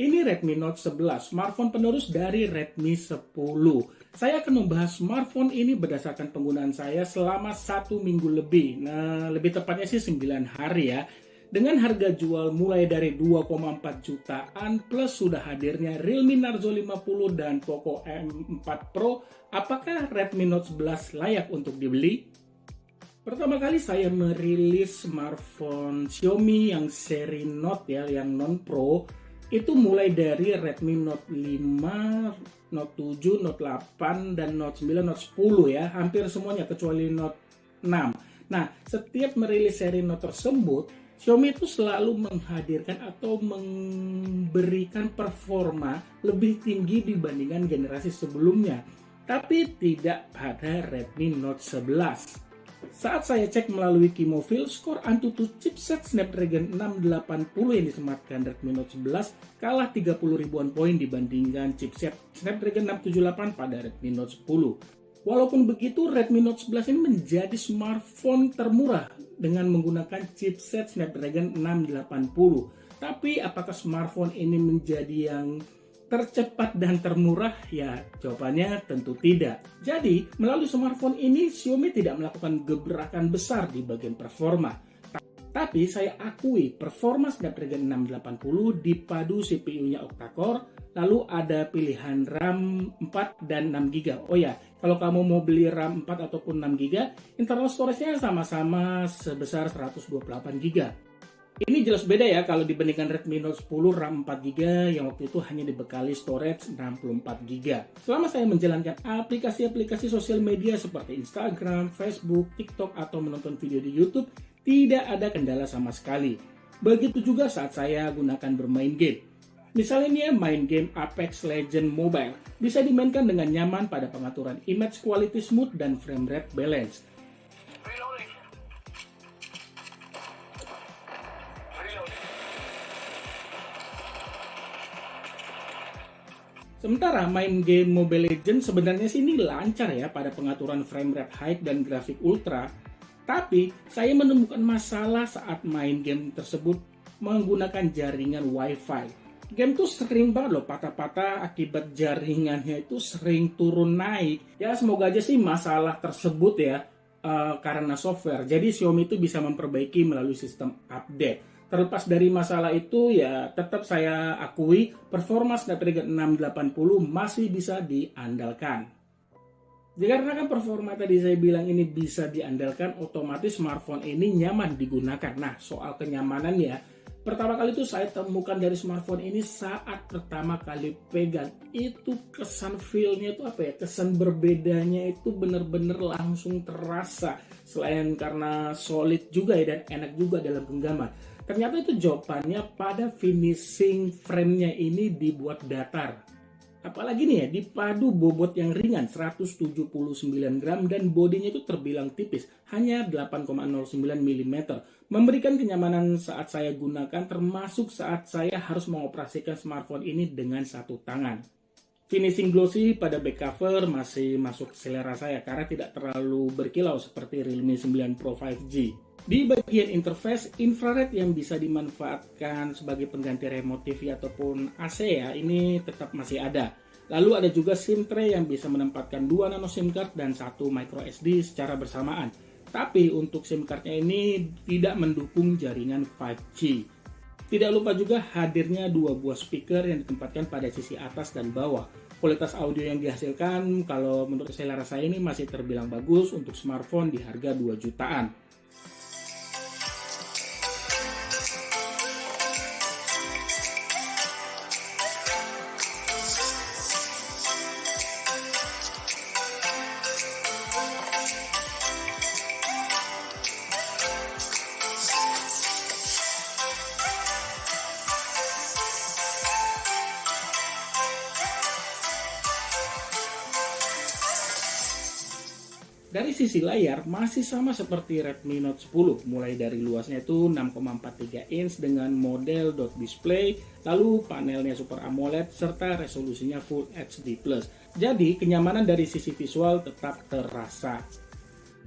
Ini Redmi Note 11, smartphone penerus dari Redmi 10. Saya akan membahas smartphone ini berdasarkan penggunaan saya selama 1 minggu lebih. Nah, lebih tepatnya sih 9 hari ya. Dengan harga jual mulai dari 2,4 jutaan plus sudah hadirnya Realme Narzo 50 dan Poco M4 Pro, apakah Redmi Note 11 layak untuk dibeli? Pertama kali saya merilis smartphone Xiaomi yang seri Note ya, yang non-Pro, itu mulai dari Redmi Note 5, Note 7, Note 8, dan Note 9, Note 10 ya. Hampir semuanya kecuali Note 6. Nah, setiap merilis seri Note tersebut, Xiaomi itu selalu menghadirkan atau memberikan performa lebih tinggi dibandingkan generasi sebelumnya. Tapi tidak pada Redmi Note 11. Saat saya cek melalui Kimofil, skor Antutu chipset Snapdragon 680 yang disematkan Redmi Note 11 kalah 30 ribuan poin dibandingkan chipset Snapdragon 678 pada Redmi Note 10. Walaupun begitu, Redmi Note 11 ini menjadi smartphone termurah dengan menggunakan chipset Snapdragon 680. Tapi apakah smartphone ini menjadi yang tercepat dan termurah? Ya, jawabannya tentu tidak. Jadi, melalui smartphone ini, Xiaomi tidak melakukan gebrakan besar di bagian performa. Tapi saya akui performa Snapdragon 680 dipadu CPU-nya octa-core, lalu ada pilihan RAM 4 dan 6GB. Oh ya, kalau kamu mau beli RAM 4 ataupun 6GB, internal storage-nya sama-sama sebesar 128GB. Ini jelas beda ya kalau dibandingkan Redmi Note 10 RAM 4GB yang waktu itu hanya dibekali storage 64GB. Selama saya menjalankan aplikasi-aplikasi sosial media seperti Instagram, Facebook, TikTok, atau menonton video di YouTube, tidak ada kendala sama sekali. Begitu juga saat saya gunakan bermain game. Misalnya main game Apex Legends Mobile, bisa dimainkan dengan nyaman pada pengaturan image quality smooth dan frame rate balance. Sementara main game Mobile Legends sebenarnya sih ini lancar ya pada pengaturan frame rate high dan grafik ultra. Tapi saya menemukan masalah saat main game tersebut menggunakan jaringan Wi-Fi. Game tuh sering banget loh patah-patah akibat jaringannya itu sering turun naik. Ya semoga aja sih masalah tersebut ya karena software. Jadi Xiaomi itu bisa memperbaiki melalui sistem update. Terlepas dari masalah itu, ya tetap saya akui performa Snapdragon 680 masih bisa diandalkan. Dikarenakan performa tadi saya bilang ini bisa diandalkan, otomatis smartphone ini nyaman digunakan. Nah, soal kenyamanan ya, pertama kali itu saya temukan dari smartphone ini saat pertama kali pegang. Itu kesan feel-nya itu apa ya, kesan berbedanya itu benar-benar langsung terasa. Selain karena solid juga ya dan enak juga dalam genggaman. Ternyata itu jawabannya pada finishing frame-nya ini dibuat datar. Apalagi nih ya, dipadu bobot yang ringan 179 gram dan bodinya itu terbilang tipis, hanya 8,09 mm. Memberikan kenyamanan saat saya gunakan termasuk saat saya harus mengoperasikan smartphone ini dengan satu tangan. Finishing glossy pada back cover masih masuk selera saya karena tidak terlalu berkilau seperti Realme 9 Pro 5G. Di bagian interface, infrared yang bisa dimanfaatkan sebagai pengganti remote TV ataupun AC ya, ini tetap masih ada. Lalu ada juga SIM tray yang bisa menempatkan 2 nano SIM card dan 1 micro SD secara bersamaan. Tapi untuk SIM cardnya ini tidak mendukung jaringan 5G. Tidak lupa juga hadirnya 2 buah speaker yang ditempatkan pada sisi atas dan bawah. Kualitas audio yang dihasilkan kalau menurut selera saya ini masih terbilang bagus untuk smartphone di harga 2 jutaan. Dari sisi layar masih sama seperti Redmi Note 10, mulai dari luasnya itu 6,43 inch dengan model dot display, lalu panelnya Super AMOLED serta resolusinya Full HD+. Jadi kenyamanan dari sisi visual tetap terasa.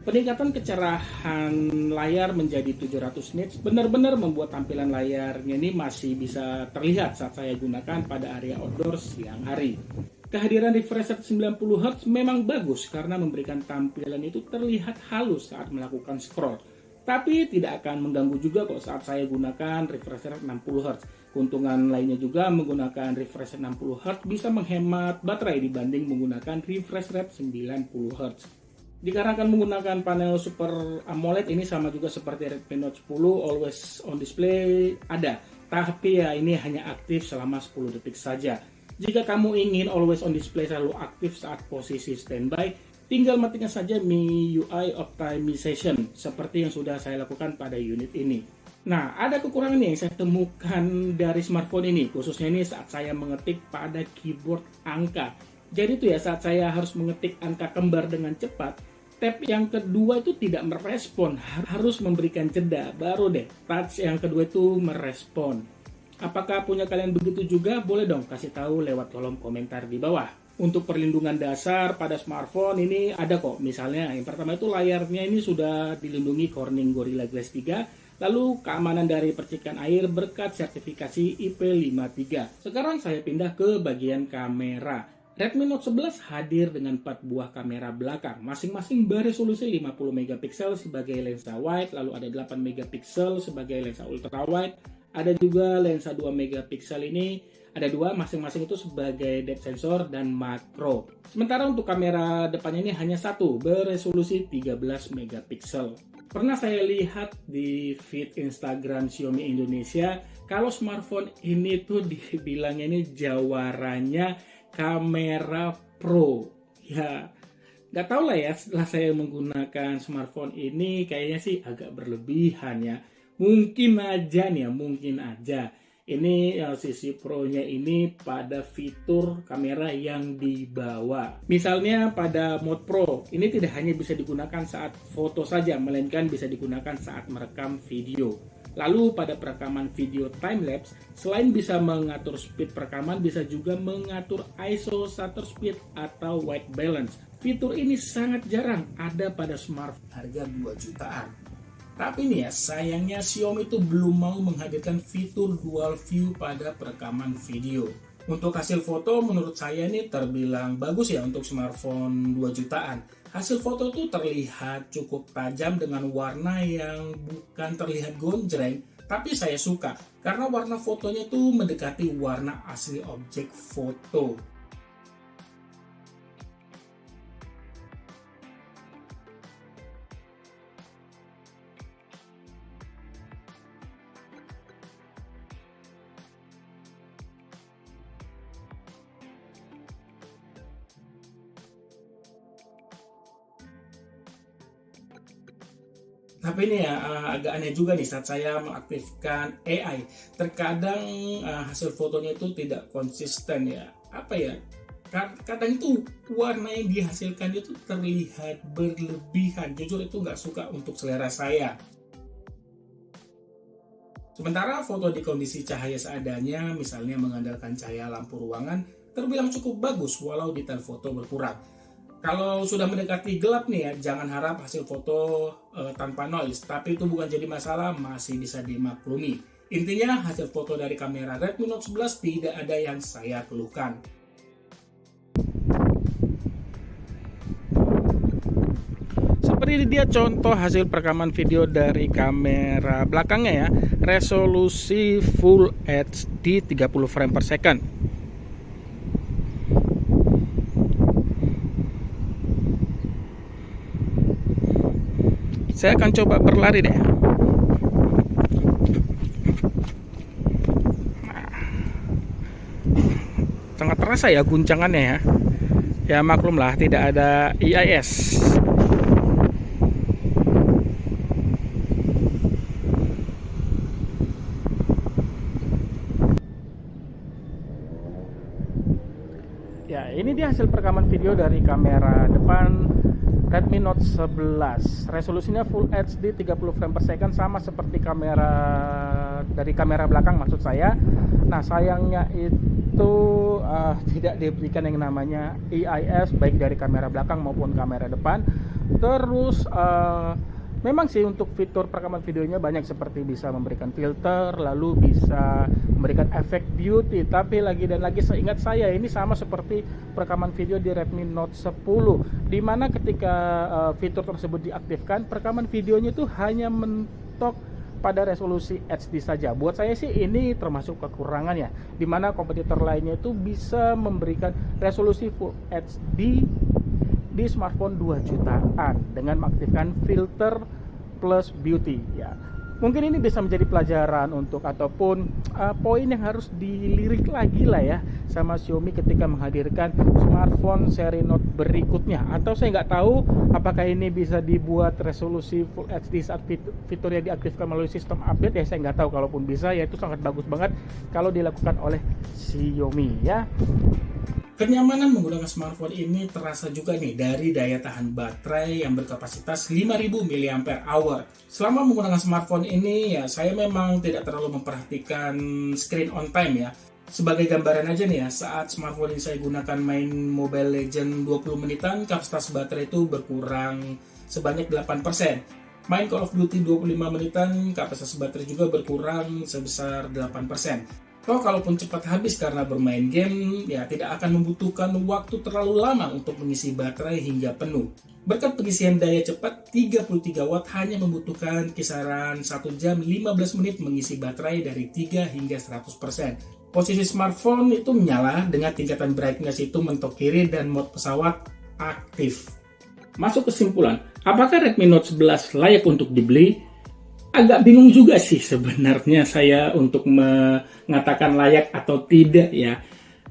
Peningkatan kecerahan layar menjadi 700 nits benar-benar membuat tampilan layarnya ini masih bisa terlihat saat saya gunakan pada area outdoor siang hari. Kehadiran refresh rate 90 Hz memang bagus karena memberikan tampilan itu terlihat halus saat melakukan scroll. Tapi tidak akan mengganggu juga kok saat saya gunakan refresh rate 60 Hz. Keuntungan lainnya juga menggunakan refresh rate 60 Hz bisa menghemat baterai dibanding menggunakan refresh rate 90 Hz. Dikarenakan menggunakan panel Super AMOLED ini sama juga seperti Redmi Note 10, always on display ada, tapi ya ini hanya aktif selama 10 detik saja. Jika kamu ingin always on display selalu aktif saat posisi standby, tinggal matikan saja MIUI Optimization seperti yang sudah saya lakukan pada unit ini. Nah, ada kekurangan yang saya temukan dari smartphone ini, khususnya ini saat saya mengetik pada keyboard angka. Jadi itu ya, saat saya harus mengetik angka kembar dengan cepat, tab yang kedua itu tidak merespon, harus memberikan jeda, baru deh touch yang kedua itu merespon. Apakah punya kalian begitu juga? Boleh dong kasih tahu lewat kolom komentar di bawah. Untuk perlindungan dasar pada smartphone ini ada kok, misalnya yang pertama itu layarnya ini sudah dilindungi Corning Gorilla Glass 3, lalu keamanan dari percikan air berkat sertifikasi IP53. Sekarang saya pindah ke bagian kamera. Redmi Note 11 hadir dengan 4 buah kamera belakang, masing-masing beresolusi 50 megapiksel sebagai lensa wide, lalu ada 8 megapiksel sebagai lensa ultra wide, ada juga lensa 2 megapiksel ini, ada dua masing-masing itu sebagai depth sensor dan makro. Sementara untuk kamera depannya ini hanya satu, beresolusi 13 megapiksel. Pernah saya lihat di feed Instagram Xiaomi Indonesia, kalau smartphone ini tuh dibilangnya ini jawaranya kamera pro. Ya, nggak tahu lah ya, setelah saya menggunakan smartphone ini kayaknya sih agak berlebihan ya. Mungkin aja nih ya, mungkin aja. Ini sisi pro-nya ini pada fitur kamera yang dibawa. Misalnya pada mode pro, ini tidak hanya bisa digunakan saat foto saja, melainkan bisa digunakan saat merekam video. Lalu pada perekaman video timelapse, selain bisa mengatur speed perekaman, bisa juga mengatur ISO shutter speed atau white balance. Fitur ini sangat jarang ada pada smartphone harga 2 jutaan. Tapi nih ya, sayangnya Xiaomi itu belum mau menghadirkan fitur dual view pada perekaman video. Untuk hasil foto menurut saya ini terbilang bagus ya untuk smartphone 2 jutaan. Hasil foto itu terlihat cukup tajam dengan warna yang bukan terlihat gonjreng, tapi saya suka karena warna fotonya itu mendekati warna asli objek foto. Tapi ini ya agak aneh juga nih saat saya mengaktifkan AI. Terkadang hasil fotonya itu tidak konsisten ya. Apa ya? Kadang itu warna yang dihasilkan itu terlihat berlebihan. Jujur itu nggak suka untuk selera saya. Sementara foto di kondisi cahaya seadanya, misalnya mengandalkan cahaya lampu ruangan, terbilang cukup bagus walau detail foto berkurang. Kalau sudah mendekati gelap nih ya, jangan harap hasil foto tanpa noise, tapi itu bukan jadi masalah, masih bisa dimaklumi. Intinya hasil foto dari kamera Redmi Note 11 tidak ada yang saya keluhkan. Seperti dia contoh hasil perekaman video dari kamera belakangnya ya, resolusi Full HD 30 frame per second. Saya akan coba berlari deh. Sangat terasa ya guncangannya ya. Ya maklumlah tidak ada IIS. Ya, ini dia hasil perekaman video dari kamera depan Redmi Note 11. Resolusinya Full HD 30 frame per second, sama seperti kamera dari kamera belakang maksud saya. Nah, sayangnya itu tidak diberikan yang namanya EIS baik dari kamera belakang maupun kamera depan. Terus memang sih untuk fitur perekaman videonya banyak, seperti bisa memberikan filter, lalu bisa memberikan efek beauty. Tapi lagi dan lagi seingat saya ini sama seperti perekaman video di Redmi Note 10, dimana ketika fitur tersebut diaktifkan, perekaman videonya itu hanya mentok pada resolusi HD saja. Buat saya sih ini termasuk kekurangannya, dimana kompetitor lainnya itu bisa memberikan resolusi Full HD di smartphone 2 jutaan dengan mengaktifkan filter plus beauty ya. Mungkin ini bisa menjadi pelajaran untuk ataupun poin yang harus dilirik lagi lah ya sama Xiaomi ketika menghadirkan smartphone seri Note berikutnya. Atau saya nggak tahu apakah ini bisa dibuat resolusi Full HD saat fiturnya diaktifkan melalui sistem update ya, saya nggak tahu. Kalaupun bisa ya itu sangat bagus banget kalau dilakukan oleh Xiaomi ya. Kenyamanan menggunakan smartphone ini terasa juga nih dari daya tahan baterai yang berkapasitas 5000 mAh. Selama menggunakan smartphone ini ya saya memang tidak terlalu memperhatikan screen on time ya. Sebagai gambaran aja nih ya, saat smartphone ini saya gunakan main Mobile Legends 20 menitan, kapasitas baterai itu berkurang sebanyak 8%. Main Call of Duty 25 menitan, kapasitas baterai juga berkurang sebesar 8%. Kalaupun cepat habis karena bermain game, ya tidak akan membutuhkan waktu terlalu lama untuk mengisi baterai hingga penuh. Berkat pengisian daya cepat, 33 watt hanya membutuhkan kisaran 1 jam 15 menit mengisi baterai dari 3 hingga 100%. Posisi smartphone itu menyala dengan tingkatan brightness itu mentok kiri dan mode pesawat aktif. Masuk kesimpulan, apakah Redmi Note 11 layak untuk dibeli? Agak bingung juga sih sebenarnya saya untuk mengatakan layak atau tidak ya.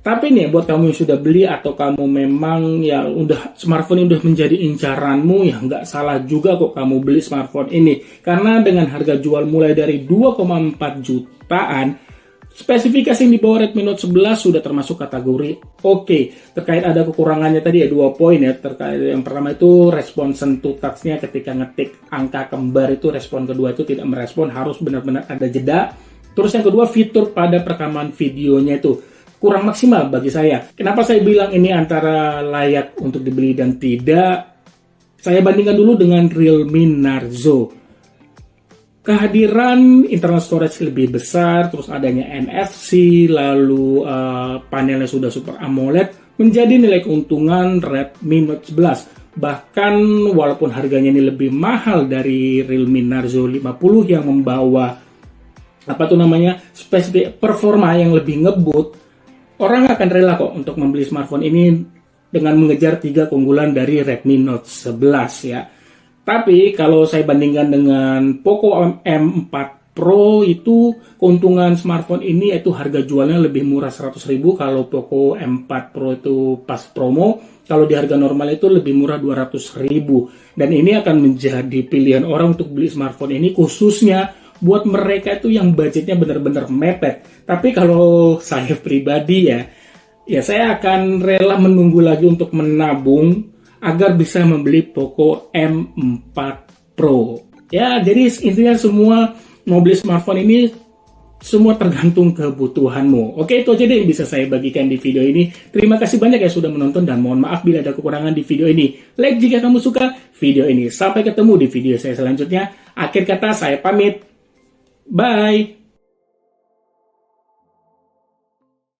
Tapi nih buat kamu yang sudah beli atau kamu memang ya udah smartphone ini udah menjadi incaranmu, ya nggak salah juga kok kamu beli smartphone ini. Karena dengan harga jual mulai dari 2,4 jutaan, spesifikasi yang di bawah Redmi Note 11 sudah termasuk kategori oke. Terkait ada kekurangannya tadi ya 2 poin ya. Terkait yang pertama itu respon sentuh touch-nya ketika ngetik angka kembar itu, respon kedua itu tidak merespon, harus benar-benar ada jeda. Terus yang kedua, fitur pada perekaman videonya itu kurang maksimal bagi saya. Kenapa saya bilang ini antara layak untuk dibeli dan tidak? Saya bandingkan dulu dengan Realme Narzo. Kehadiran internal storage lebih besar, terus adanya NFC, lalu panelnya sudah Super AMOLED, menjadi nilai keuntungan Redmi Note 11. Bahkan walaupun harganya ini lebih mahal dari Realme Narzo 50 yang membawa spesifik performa yang lebih ngebut, orang akan rela kok untuk membeli smartphone ini dengan mengejar 3 keunggulan dari Redmi Note 11 ya. Tapi kalau saya bandingkan dengan Poco M4 Pro, itu keuntungan smartphone ini yaitu harga jualnya lebih murah 100.000 kalau Poco M4 Pro itu pas promo. Kalau di harga normal itu lebih murah 200.000. Dan ini akan menjadi pilihan orang untuk beli smartphone ini khususnya buat mereka itu yang budgetnya benar-benar mepet. Tapi kalau saya pribadi ya saya akan rela menunggu lagi untuk menabung agar bisa membeli Poco M4 Pro. Ya, jadi intinya semua mau beli smartphone ini semua tergantung kebutuhanmu. Oke, itu aja deh yang bisa saya bagikan di video ini. Terima kasih banyak yang sudah menonton dan mohon maaf bila ada kekurangan di video ini. Like jika kamu suka video ini. Sampai ketemu di video saya selanjutnya. Akhir kata saya pamit. Bye.